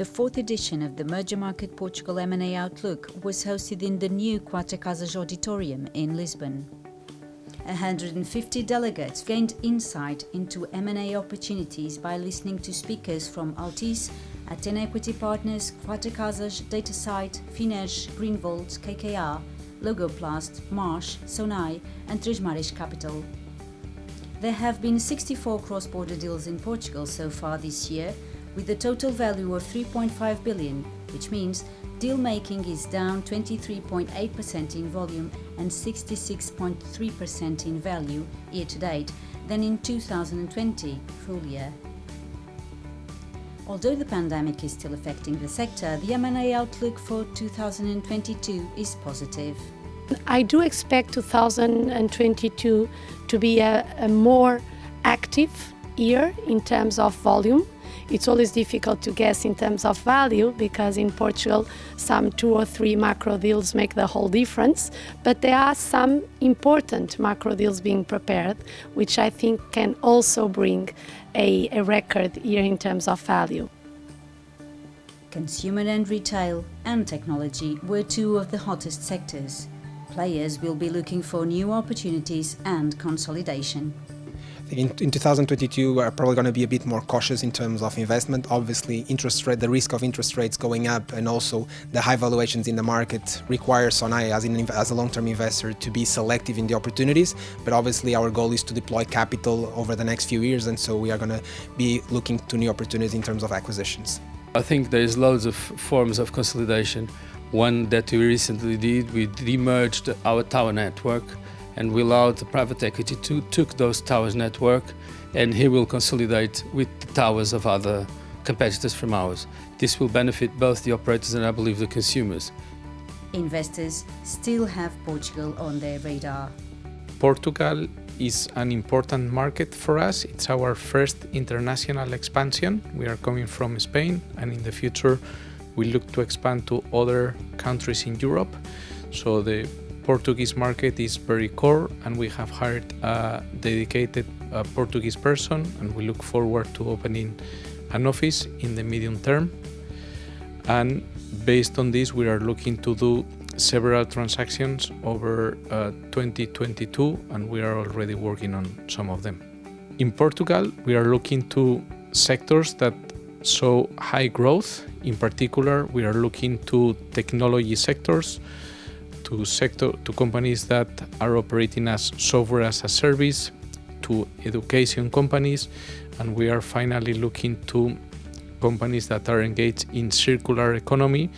The fourth edition of the Mergermarket Portugal M&A Outlook was hosted in the new Quatro Casas Auditorium in Lisbon. 150 delegates gained insight into M&A opportunities by listening to speakers from Altice, Aten Equity Partners, Quatro Casas, DataSite, Finerge, Greenvolt, KKR, Logoplast, Marsh, Sonai and Três Mares Capital. There have been 64 cross-border deals in Portugal so far this year, with a total value of 3.5 billion, which means deal-making is down 23.8% in volume and 66.3% in value year-to-date than in 2020 full year. Although the pandemic is still affecting the sector, the M&A outlook for 2022 is positive. I do expect 2022 to be a more active year in terms of volume. It's always difficult to guess in terms of value because in Portugal some 2 or 3 macro deals make the whole difference, but there are some important macro deals being prepared which I think can also bring a record year in terms of value. Consumer and retail and technology were 2 of the hottest sectors. Players will be looking for new opportunities and consolidation. In 2022, we're probably going to be a bit more cautious in terms of investment. Obviously, the risk of interest rates going up and also the high valuations in the market require Sonai as a long-term investor to be selective in the opportunities. But obviously, our goal is to deploy capital over the next few years, and so we are going to be looking to new opportunities in terms of acquisitions. I think there is loads of forms of consolidation. One that we recently did, we demerged our tower network and we allowed the private equity to took those towers network and he will consolidate with the towers of other competitors from ours. This will benefit both the operators and I believe the consumers. Investors still have Portugal on their radar. Portugal is an important market for us. It's our first international expansion. We are coming from Spain and in the future we look to expand to other countries in Europe. So the Portuguese market is very core and we have hired a dedicated Portuguese person and we look forward to opening an office in the medium term. And based on this, we are looking to do several transactions over 2022 and we are already working on some of them. In Portugal, we are looking to sectors that show high growth. In particular, we are looking to technology sectors, to companies that are operating as software as a service, to education companies, and we are finally looking to companies that are engaged in circular economy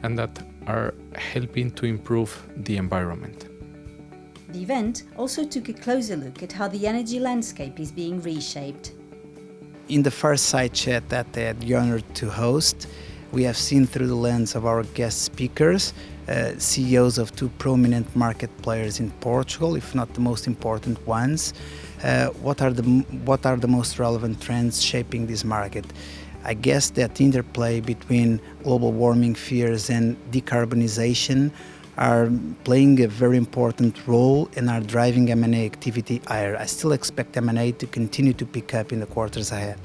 and that are helping to improve the environment. The event also took a closer look at how the energy landscape is being reshaped. In the first side chat that I had the honor to host, we have seen through the lens of our guest speakers CEOs of 2 prominent market players in Portugal, if not the most important ones. What are the most relevant trends shaping this market? I guess that interplay between global warming fears and decarbonization are playing a very important role and are driving M&A activity higher. I still expect M&A to continue to pick up in the quarters ahead.